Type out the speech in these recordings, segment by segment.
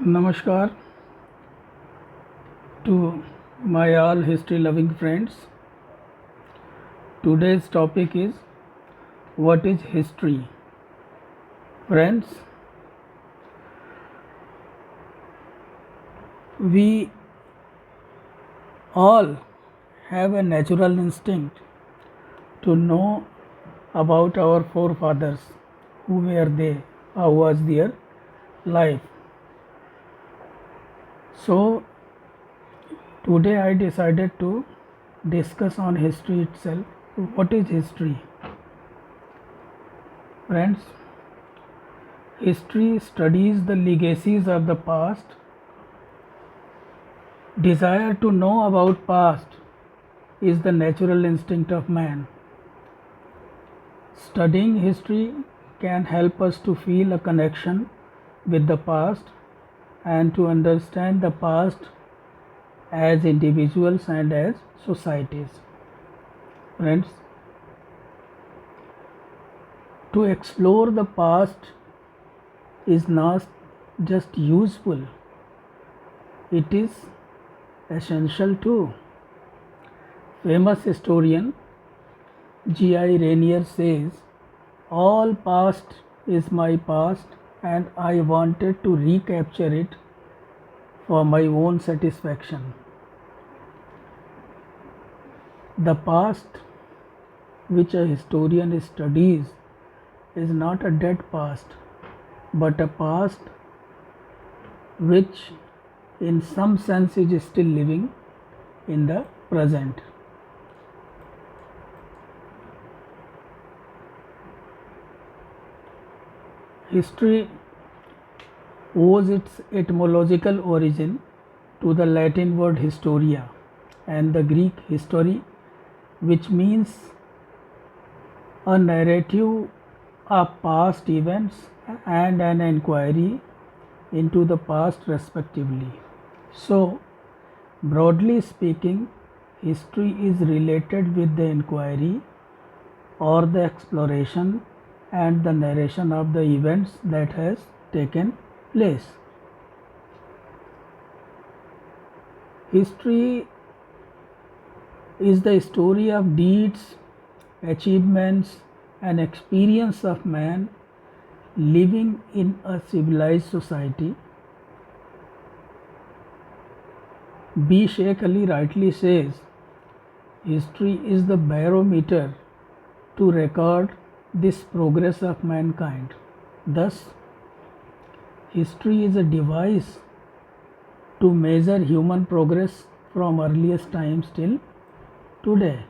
Namaskar to my all history loving friends. Today's topic is what is history? Friends, we all have a natural instinct to know about our forefathers, who were they, how was their life. So today I decided to discuss on history itself. What is history? Friends, history studies the legacies of the past. Desire to know about past is the natural instinct of man. Studying history can help us to feel a connection with the past and to understand the past as individuals and as societies. Friends, to explore the past is not just useful, it is essential too. Famous historian G.I. Rainier says, "All past is my past and I wanted to recapture it for my own satisfaction." The past which a historian studies is not a dead past, but a past which in some sense is still living in the present. History owes its etymological origin to the Latin word historia and the Greek history, which means a narrative of past events and an inquiry into the past respectively. So, broadly speaking, history is related with the inquiry or the exploration and the narration of the events that has taken place. History is the story of deeds, achievements, and experience of man living in a civilized society. B. Sheikh Ali rightly says, history is the barometer to record this progress of mankind. Thus, history is a device to measure human progress from earliest times till today.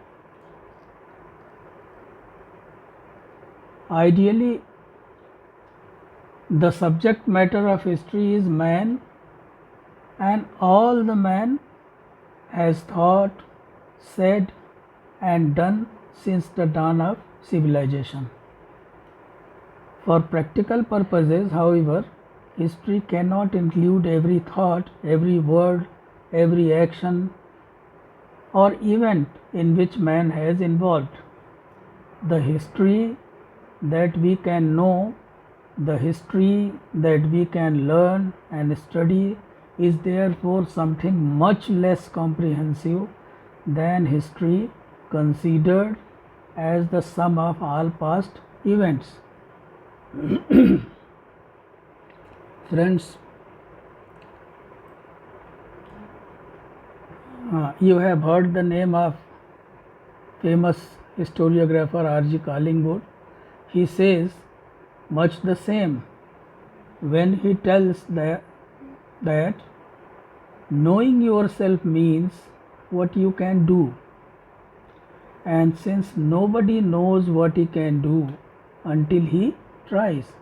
Ideally, the subject matter of history is man, and all the man has thought, said, and done since the dawn of civilization. For practical purposes, however, history cannot include every thought, every word, every action, or event in which man has involved. The history that we can know, the history that we can learn and study is therefore something much less comprehensive than history considered as the sum of all past events. Friends, you have heard the name of famous historiographer R.G. Collingwood. He says much the same when he tells that knowing yourself means what you can do, and since nobody knows what he can do until he tries,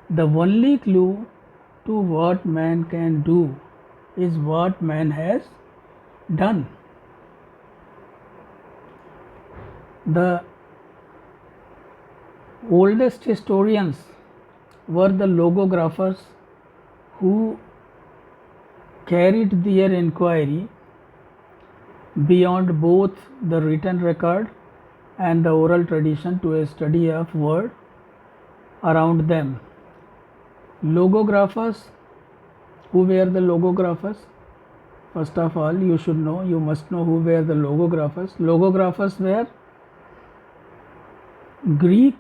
the only clue to what man can do is what man has done. The oldest historians were the logographers who carried their inquiry beyond both the written record and the oral tradition to a study of world around them. Logographers Who were the logographers? First of all, you must know who were the logographers. Logographers were Greek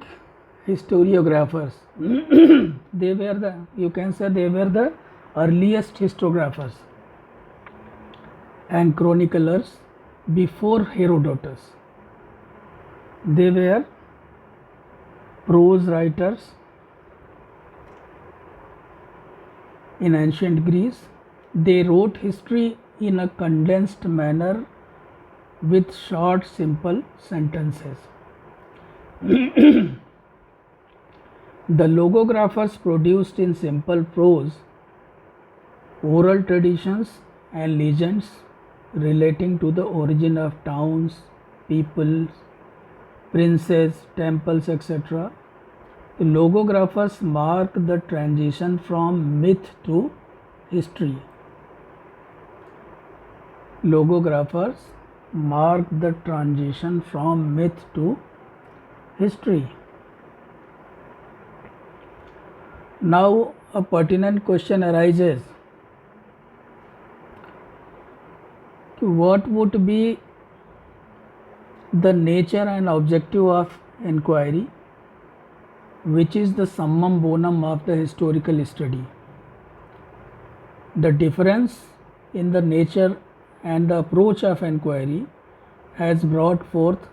historiographers. You can say they were the earliest historiographers and chroniclers before Herodotus. They were prose writers in ancient Greece. They wrote history in a condensed manner with short, simple sentences. The logographers produced in simple prose oral traditions and legends relating to the origin of towns, peoples, princes, temples, etc. The logographers mark the transition from myth to history. Logographers mark the transition from myth to history. Now, a pertinent question arises. What would be the nature and objective of inquiry, which is the summum bonum of the historical study? The difference in the nature and the approach of inquiry has brought forth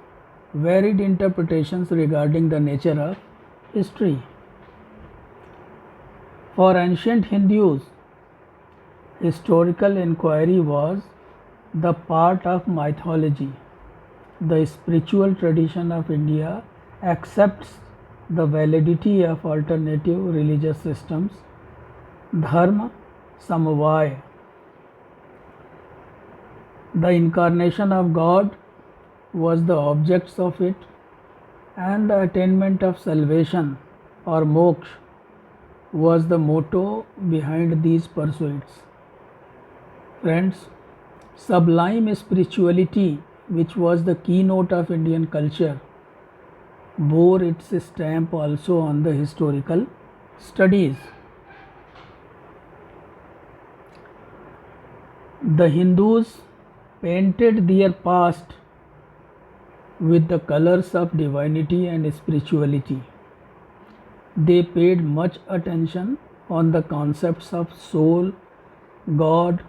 varied interpretations regarding the nature of history. For ancient Hindus, historical inquiry was the part of mythology. The spiritual tradition of India accepts the validity of alternative religious systems, dharma, samavaya. The incarnation of God was the objects of it, and the attainment of salvation or moksha was the motto behind these pursuits. Friends, sublime spirituality, which was the keynote of Indian culture, bore its stamp also on the historical studies. The Hindus painted their past with the colors of divinity and spirituality. They paid much attention on the concepts of soul, God,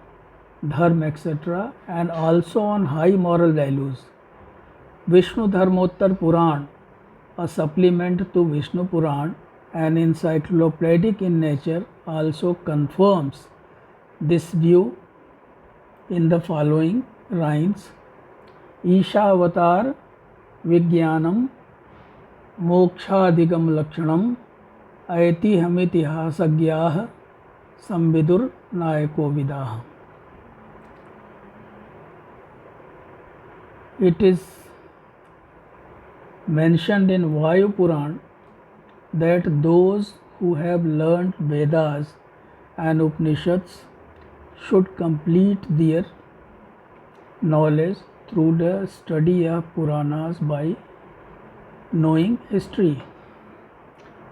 dharma, etc., and also on high moral values. Vishnu Dharmottar Puran, a supplement to Vishnu Puran and encyclopedic in nature, also confirms this view in the following lines. Isha avatar Vijnanam Mokshadhigam Lakshanam Aitihamitishagyah Samvidur Nayako Vidah. It is mentioned in Vayu Puran that those who have learnt Vedas and Upanishads should complete their knowledge through the study of Puranas by knowing history.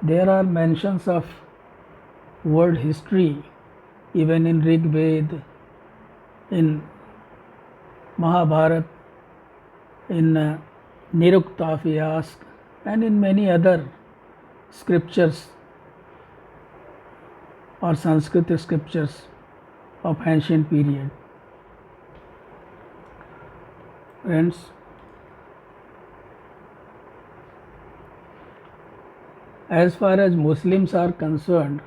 There are mentions of word history even in Rig Veda, in Mahabharata, in Nirukta Vyas, and in many other scriptures or Sanskrit scriptures of ancient period. Friends, as far as Muslims are concerned,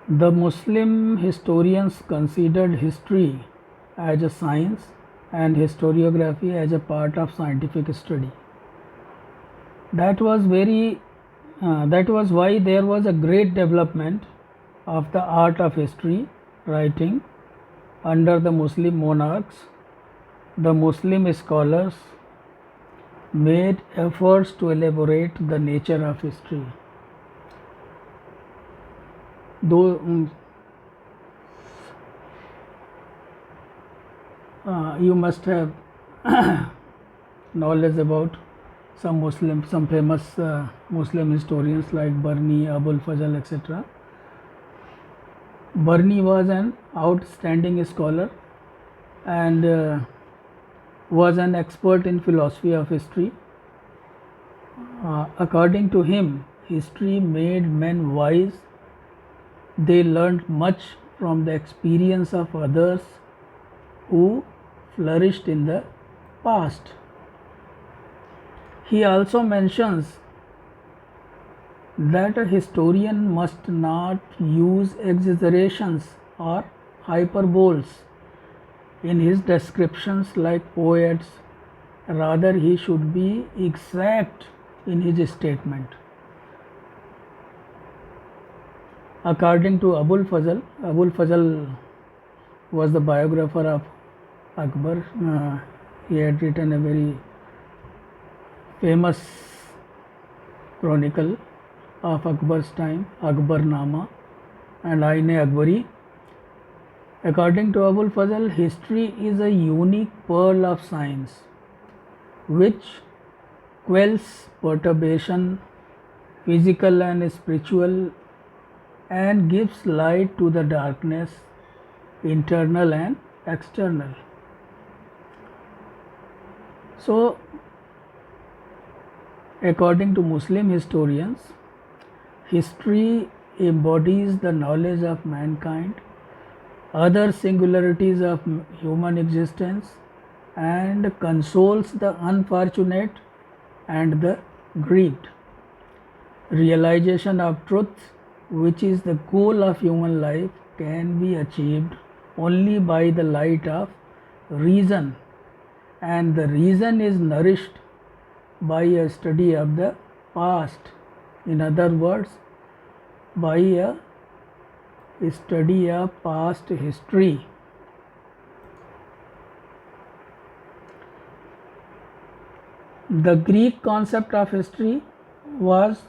the Muslim historians considered history as a science and historiography as a part of scientific study. That was why there was a great development of the art of history writing under the Muslim monarchs. The Muslim scholars made efforts to elaborate the nature of history. Though you must have knowledge about some famous Muslim historians like Barni, Abul Fazl, etc. Burney was an outstanding scholar and was an expert in philosophy of history. According to him, history made men wise. They learned much from the experience of others who flourished in the past. He also mentions that a historian must not use exaggerations or hyperboles in his descriptions like poets. Rather, he should be exact in his statement. According to Abul Fazl was the biographer of Akbar. He had written a very famous chronicle of Akbar's time, Akbarnama and Aine Akbari. According to Abul Fazl, history is a unique pearl of science which quells perturbation, physical and spiritual, and gives light to the darkness, internal and external. So, according to Muslim historians, history embodies the knowledge of mankind, other singularities of human existence, and consoles the unfortunate and the grieved. Realization of truth, which is the goal of human life, can be achieved only by the light of reason, and the reason is nourished by a study of the past. In other words, by a study of past history. The Greek concept of history was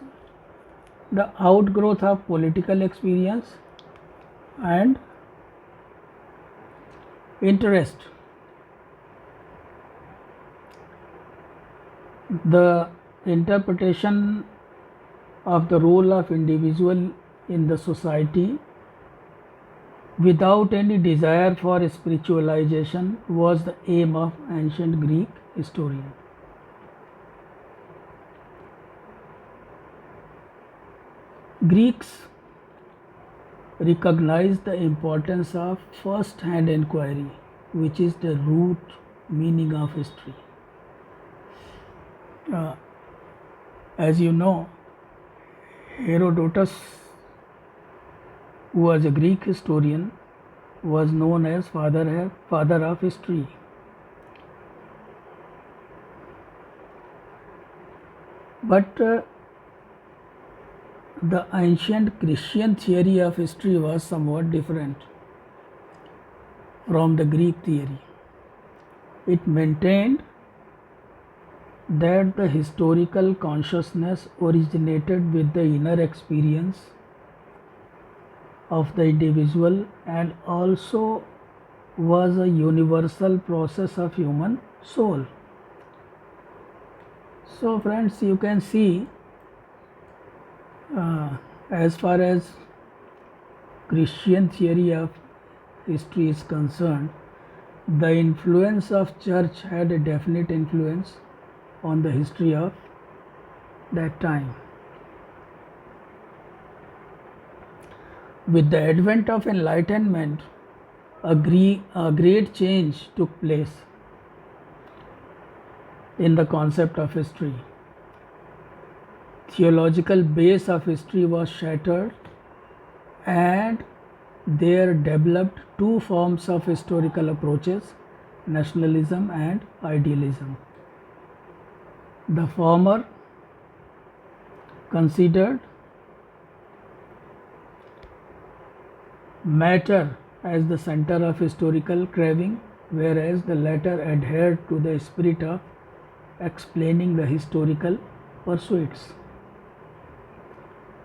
the outgrowth of political experience and interest. The interpretation of the role of individual in the society without any desire for spiritualization was the aim of ancient Greek historian. Greeks recognized the importance of first-hand inquiry, which is the root meaning of history. As you know, Herodotus, who was a Greek historian, was known as father of history. But the ancient Christian theory of history was somewhat different from the Greek theory. It maintained that the historical consciousness originated with the inner experience of the individual and also was a universal process of human soul. So friends, you can see as far as Christian theory of history is concerned, the influence of church had a definite influence on the history of that time. With the advent of enlightenment, a great change took place in the concept of history. Theological base of history was shattered and there developed two forms of historical approaches, nationalism and idealism. The former considered matter as the center of historical craving, whereas the latter adhered to the spirit of explaining the historical pursuits.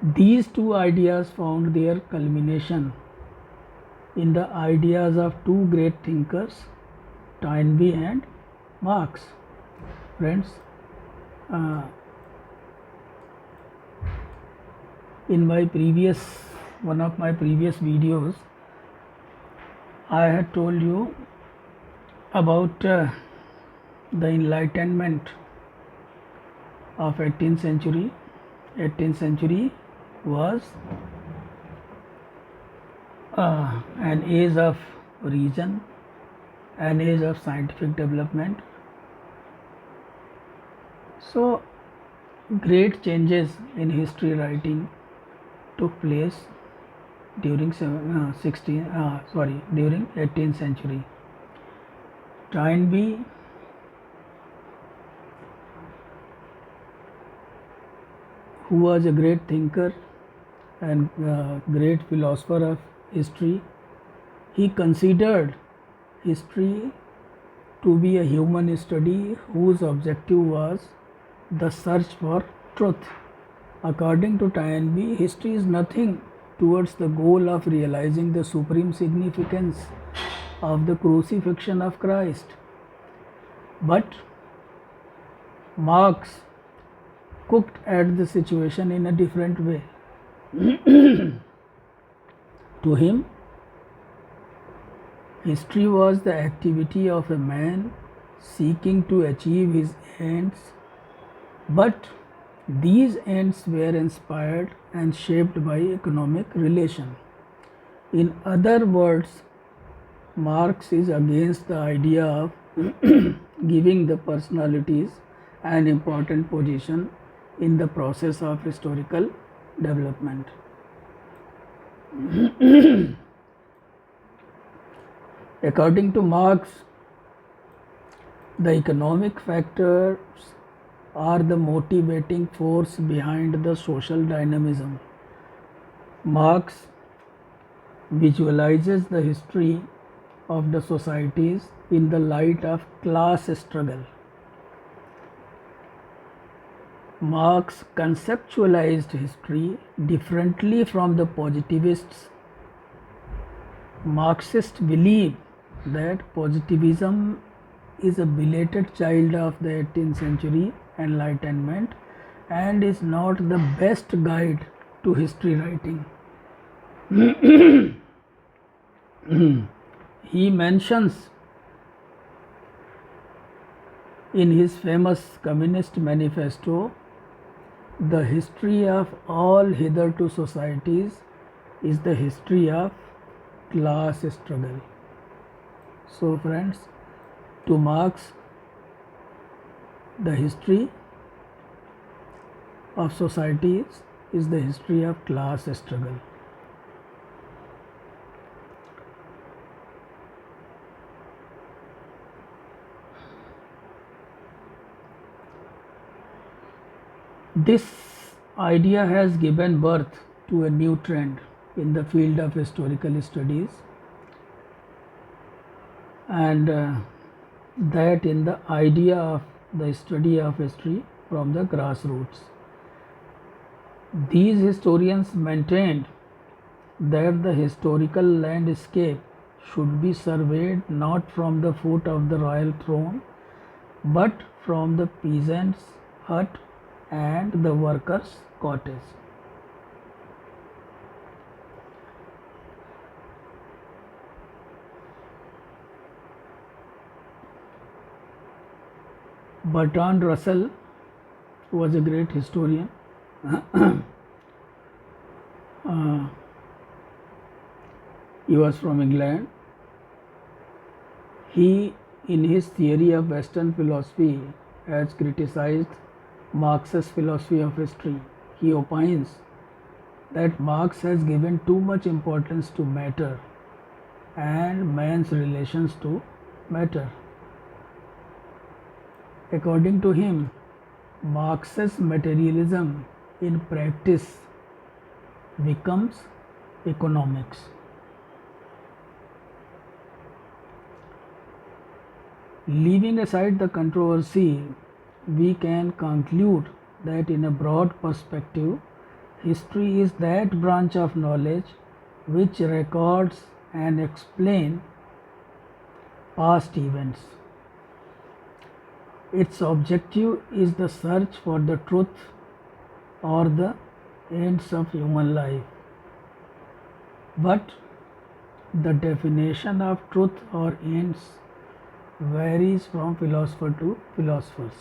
These two ideas found their culmination in the ideas of two great thinkers, Toynbee and Marx. Friends, in one of my previous videos, I had told you about the Enlightenment of 18th century. 18th century was an age of reason, an age of scientific development. So great changes in history writing took place during during 18th century. Toynbee who was a great thinker and great philosopher of history, he considered history to be a human study whose objective was the search for truth. According to Toynbee, history is nothing towards the goal of realizing the supreme significance of the crucifixion of Christ. But Marx cooked at the situation in a different way. To him, history was the activity of a man seeking to achieve his ends, but these ends were inspired and shaped by economic relation. In other words, Marx is against the idea of giving the personalities an important position in the process of historical development. According to Marx, the economic factors are the motivating force behind the social dynamism. Marx visualizes the history of the societies in the light of class struggle. Marx conceptualized history differently from the positivists. Marxists believe that positivism is a belated child of the 18th century Enlightenment and is not the best guide to history writing. He mentions in his famous Communist Manifesto, the history of all hitherto societies is the history of class struggle. So friends, to Marx, the history of societies is the history of class struggle. This idea has given birth to a new trend in the field of historical studies, and that in the idea of the study of history from the grassroots. These historians maintained that the historical landscape should be surveyed not from the foot of the royal throne, but from the peasant's hut and the worker's cottage. Bertrand Russell was a great historian. He was from England. He, in his theory of Western philosophy, has criticized Marx's philosophy of history. He opines that Marx has given too much importance to matter and man's relations to matter. According to him, Marx's materialism in practice becomes economics. Leaving aside the controversy, we can conclude that in a broad perspective, history is that branch of knowledge which records and explains past events. Its objective is the search for the truth or the ends of human life. But the definition of truth or ends varies from philosopher to philosophers.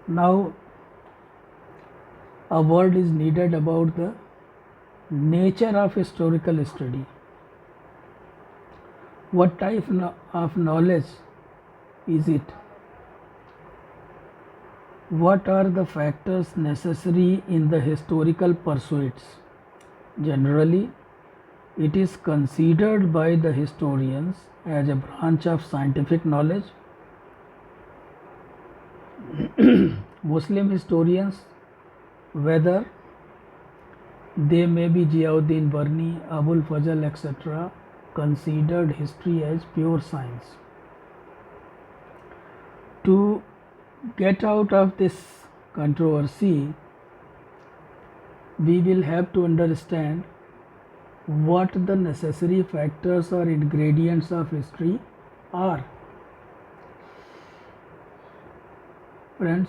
Now, a word is needed about the nature of historical study. What type of knowledge is it? What are the factors necessary in the historical pursuits? Generally, it is considered by the historians as a branch of scientific knowledge. Muslim historians, whether they may be Ziauddin Barni, Abul Fazl, etc., considered history as pure science. To get out of this controversy, we will have to understand what the necessary factors or ingredients of history are. Friends,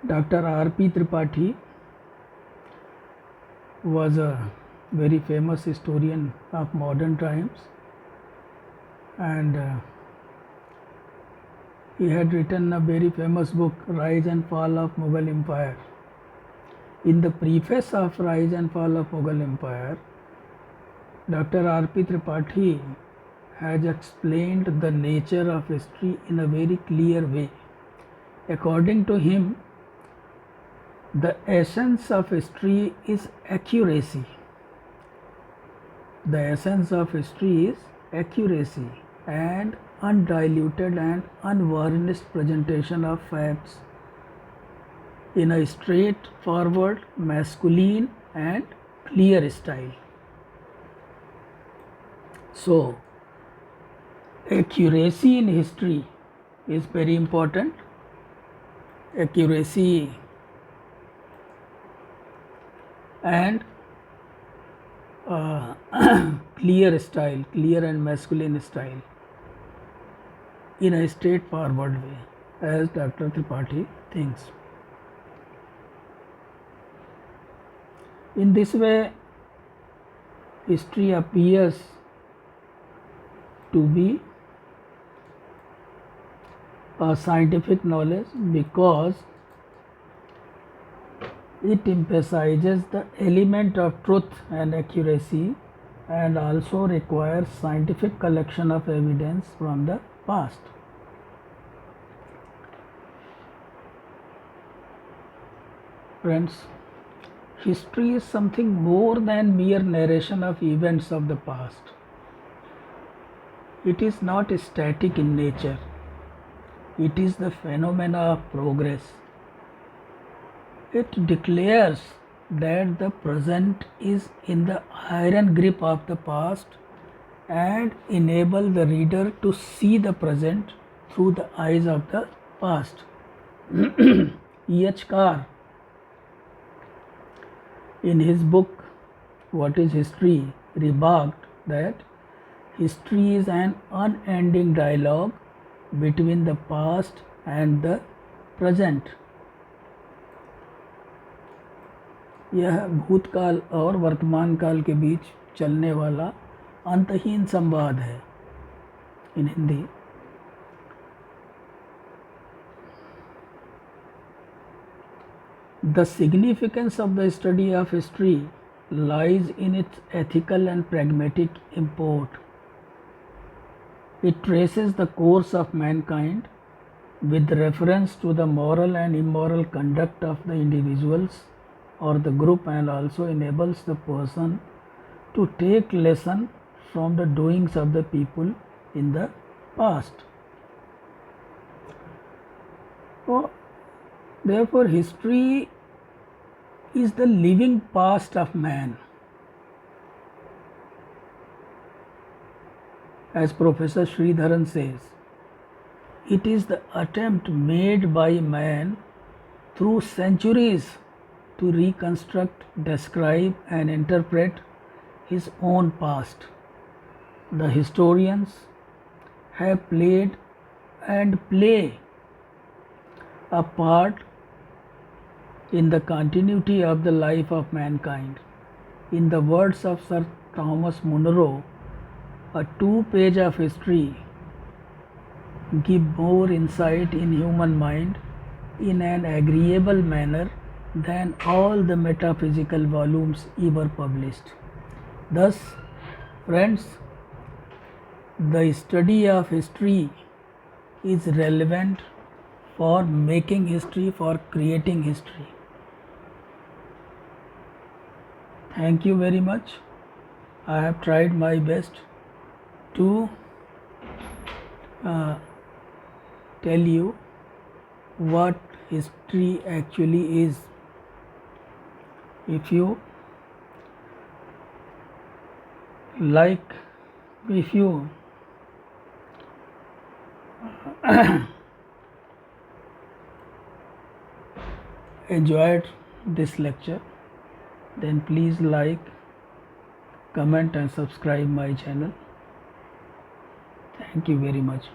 Dr. R.P. Tripathi was a very famous historian of modern times, and he had written a very famous book, Rise and Fall of Mughal Empire. In the preface of Rise and Fall of Mughal Empire, Dr. R.P. Tripathi has explained the nature of history in a very clear way. According to him, the essence of history is accuracy. The essence of history is accuracy and undiluted and unvarnished presentation of facts in a straightforward, masculine and clear style. So, accuracy in history is very important. Accuracy and clear style, clear and masculine style in a straightforward way, as Dr. Tripathi thinks. In this way, history appears to be a scientific knowledge because it emphasizes the element of truth and accuracy and also requires scientific collection of evidence from the past. Friends, history is something more than mere narration of events of the past. It is not static in nature. It is the phenomena of progress. It declares that the present is in the iron grip of the past and enable the reader to see the present through the eyes of the past. E.H. Carr, in his book What is History, remarked that history is an unending dialogue between the past and the present. यह भूतकाल और वर्तमान काल के बीच चलने वाला अंतहीन संवाद है. In Hindi, the significance of the study of history lies in its ethical and pragmatic import. It traces the course of mankind with reference to the moral and immoral conduct of the individuals or the group, and also enables the person to take lesson from the doings of the people in the past. So, therefore, history is the living past of man. As Professor Sridharan says, it is the attempt made by man through centuries to reconstruct, describe and interpret his own past. The historians have played and play a part in the continuity of the life of mankind. In the words of Sir Thomas Munro, a two-page of history give more insight in human mind in an agreeable manner than all the metaphysical volumes ever published. Thus, friends, the study of history is relevant for making history, for creating history. Thank you very much. I have tried my best to tell you what history actually is. If you like, if you enjoyed this lecture, then please like, comment and subscribe my channel. Thank you very much.